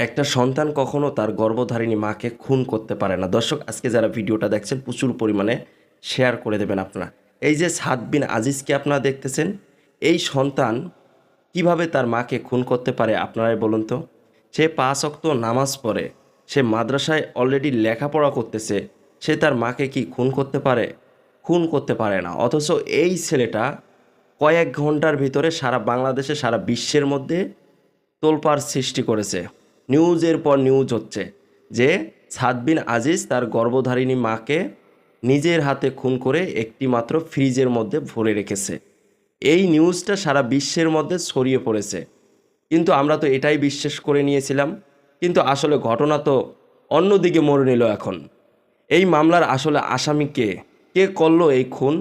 একটা সন্তান কখনো তার গর্ভধারিণী মাকে খুন করতে পারে না। দর্শক, আজকে যারা ভিডিওটা দেখছেন প্রচুর পরিমাণে শেয়ার করে দেবেন আপনারা। এই যে সাদ বিন আজিজকে আপনারা দেখতেছেন, এই সন্তান কিভাবে তার মাকে খুন করতে পারে আপনারাই বলুন তো। সে 5 ওয়াক্ত নামাজ পড়ে, সে মাদ্রাসায় অলরেডি লেখাপড়া করতেছে, সে তার মাকে কি খুন করতে পারে? খুন করতে পারে না। অথচ এই ছেলেটা কয়েক ঘন্টার ভিতরে সারা বাংলাদেশে, সারা বিশ্বের মধ্যে তোলপাড় সৃষ্টি করেছে। নিউজের পর নিউজ হচ্ছে যে সাদ বিন আজিজ তার গর্ভধারিণী মাকে নিজের হাতে খুন করে একটি মাত্র ফ্রিজের মধ্যে ভরে রেখেছে। এই নিউজটা সারা বিশ্বের মধ্যে ছড়িয়ে পড়েছে, কিন্তু আমরা তো এটাই বিশ্বাস করে নিয়েছিলাম। কিন্তু আসলে ঘটনা তো অন্যদিকে মোড় নিল। এখন এই মামলার আসলে আসামি কে? কে করলো এই খুন?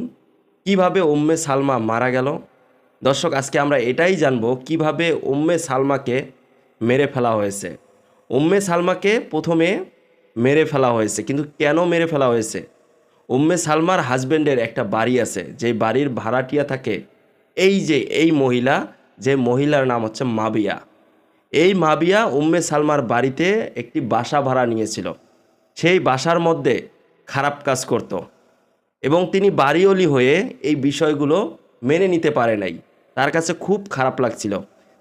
কিভাবে উম্মে সালমা মারা গেল? দর্শক, আজকে আমরা এটাই জানবো কিভাবে উম্মে সালমাকে মেরে ফেলা হয়েছে। উম্মে সালমাকে প্রথমে মেরে ফেলা হয়েছে, কিন্তু কেন মেরে ফেলা হয়েছে? উম্মে সালমার হাজব্যান্ডের একটা বাড়ি আছে, যে বাড়ির ভাড়াটিয়া থাকে এই মহিলা, যে মহিলার নাম হচ্ছে মাবিয়া। এই মাবিয়া উম্মে সালমার বাড়িতে একটি বাসা ভাড়া নিয়েছিল। সেই বাসার মধ্যে খারাপ কাজ করত এবং তিনি বাড়িওয়ালি হয়ে এই বিষয়গুলো মেনে নিতে পারে নাই। তার কাছে খুব খারাপ লাগছিল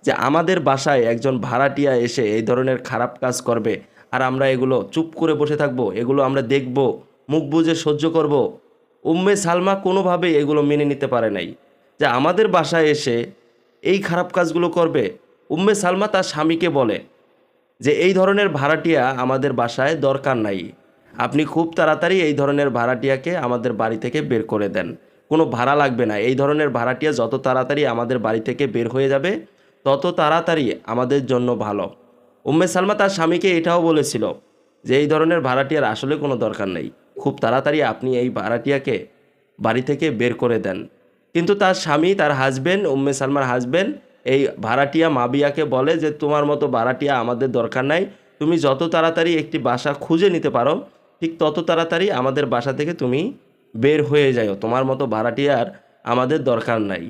যে আমাদের বাসায় একজন ভাড়াটিয়া এসে এই ধরনের খারাপ কাজ করবে, আর আমরা এগুলো চুপ করে বসে থাকবো, এগুলো আমরা দেখব, মুখ বুজে সহ্য করব। উম্মে সালমা কোনোভাবেই এগুলো মেনে নিতে পারে নাই যে আমাদের বাসায় এসে এই খারাপ কাজগুলো করবে। উম্মে সালমা তার স্বামীকে বলে যে এই ধরনের ভাড়াটিয়া আমাদের বাসায় দরকার নাই, আপনি খুব তাড়াতাড়ি এই ধরনের ভাড়াটিয়াকে আমাদের বাড়ি থেকে বের করে দেন, কোনো ভাড়া লাগবে না। এই ধরনের ভাড়াটিয়া যত তাড়াতাড়ি আমাদের বাড়ি থেকে বের হয়ে যাবে তত তাড়াতাড়ি আমাদের জন্য ভালো। উম্মে সালমা তার স্বামীকে এটাও বলেছিল যে এই ধরনের ভাড়াটিয়ার আসলে কোনো দরকার নেই, খুব তাড়াতাড়ি আপনি এই ভাড়াটিয়াকে বাড়ি থেকে বের করে দেন। কিন্তু তার স্বামী, তার হাজব্যান্ড, উম্মে সালমার হাজব্যান্ড এই ভাড়াটিয়া মাবিয়াকে বলে যে তোমার মতো ভাড়াটিয়া আমাদের দরকার নাই, তুমি যত তাড়াতাড়ি একটি বাসা খুঁজে নিতে পারো ঠিক তত তাড়াতাড়ি আমাদের বাসা থেকে তুমি বের হয়ে যাও, তোমার মতো ভাড়াটিয়ার আমাদের দরকার নাই।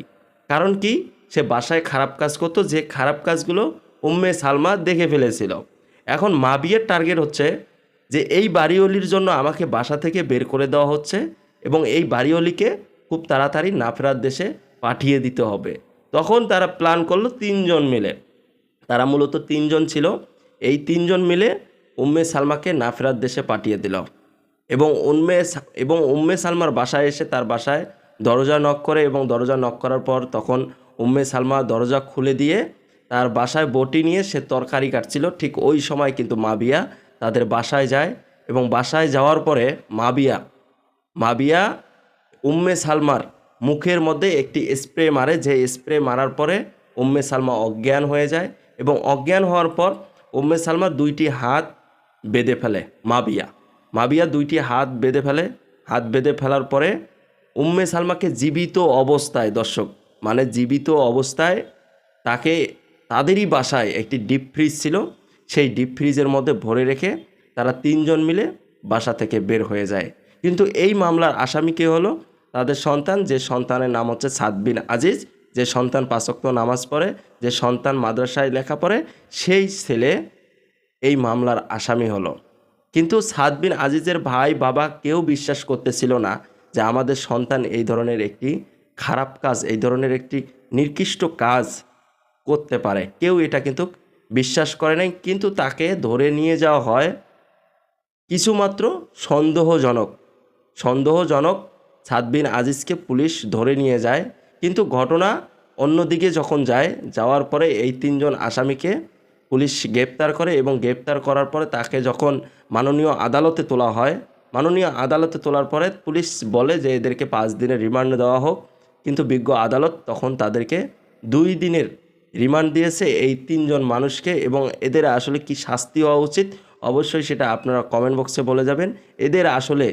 কারণ কি? সে বাসায় খারাপ কাজ করতো, যে খারাপ কাজগুলো উম্মে সালমা দেখে ফেলেছিল। এখন মাবিয়ার টার্গেট হচ্ছে যে এই বাড়িওয়ালির জন্য আমাকে বাসা থেকে বের করে দেওয়া হচ্ছে এবং এই বাড়িওয়ালিকে খুব তাড়াতাড়ি না ফেরার দেশে পাঠিয়ে দিতে হবে। তখন তারা প্ল্যান করলো 3 জন মিলে, তারা মূলত 3 জন ছিল। এই 3 জন মিলে উম্মে সালমাকে না ফেরার দেশে পাঠিয়ে দিল এবং উম্মে সালমার বাসায় এসে তার বাসায় দরজা নক করে এবং দরজা নক করার পর তখন উম্মে সালমা দরজা খুলে দিয়ে তার বাসায় বটি নিয়ে সে তরকারি কাটছিল। ঠিক ওই সময় কিন্তু মাবিয়া তাদের বাসায় যায় এবং বাসায় যাওয়ার পরে মাবিয়া উম্মে সালমার মুখের মধ্যে একটি স্প্রে মারে, যে স্প্রে মারার পরে উম্মে সালমা অজ্ঞান হয়ে যায় এবং অজ্ঞান হওয়ার পর উম্মে সালমা 2টি হাত বেঁধে ফেলে। মাবিয়া 2টি হাত বেঁধে ফেলে। হাত বেঁধে ফেলার পরে উম্মে সালমাকে জীবিত অবস্থায়, দর্শক মানে জীবিত অবস্থায়, তাকে তাদেরই বাসায় একটি ডিপ ফ্রিজ ছিল, সেই ডিপ ফ্রিজের মধ্যে ভরে রেখে তারা 3 জন মিলে বাসা থেকে বের হয়ে যায়। কিন্তু এই মামলার আসামি কে হলো? তাদের সন্তান, যে সন্তানের নাম হচ্ছে সাদ বিন আজিজ, যে সন্তান 5 ওয়াক্ত নামাজ পড়ে, যে সন্তান মাদ্রাসায় লেখা পড়ে, সেই ছেলে এই মামলার আসামি হলো। কিন্তু সাদ বিন আজিজের ভাই বাবা কেউ বিশ্বাস করতেছিল না যে আমাদের সন্তান এই ধরনের একটি খারাপ কাজ, এই ধরনের একটি নিকৃষ্ট কাজ করতে পারে। কেউ এটা কিন্তু বিশ্বাস করে নাই। কিন্তু তাকে ধরে নিয়ে যাওয়া হয় কিছুমাত্র সন্দেহজনক সাদ বিন আজিজকে পুলিশ ধরে নিয়ে যায়। কিন্তু ঘটনা অন্যদিকে যখন যাওয়ার পরে এই 3 জন আসামিকে পুলিশ গ্রেপ্তার করে এবং গ্রেপ্তার করার পরে তাকে যখন মাননীয় আদালতে তোলা হয়, মাননীয় আদালতে তোলার পরে পুলিশ বলে যে এদেরকে 5 দিনের রিমান্ড দেওয়া হোক। কিন্তু বিজ্ঞ আদালত তখন তাদেরকে 2 দিনের রিমান্ড দিয়েছে এই 3 জন মানুষকে। এবং এদের আসলে কি শাস্তি হওয়া উচিত অবশ্যই সেটা আপনারা কমেন্ট বক্সে বলে যাবেন। এদের আসলে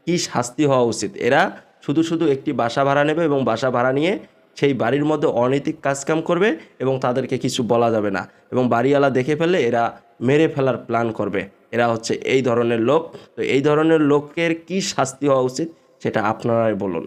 কি শাস্তি হওয়া উচিত? এরা শুধু একটি বাসা ভাড়া নেবে এবং বাসা ভাড়া নিয়ে সেই বাড়ির মধ্যে অনৈতিক কাজকাম করবে এবং তাদেরকে কিছু বলা যাবে না, এবং বাড়িওয়ালা দেখে ফেললে এরা মেরে ফেলার প্ল্যান করবে। এরা হচ্ছে এই ধরনের লোক। তো এই ধরনের লোকের কি শাস্তি হওয়া উচিত সেটা আপনারাই বলুন।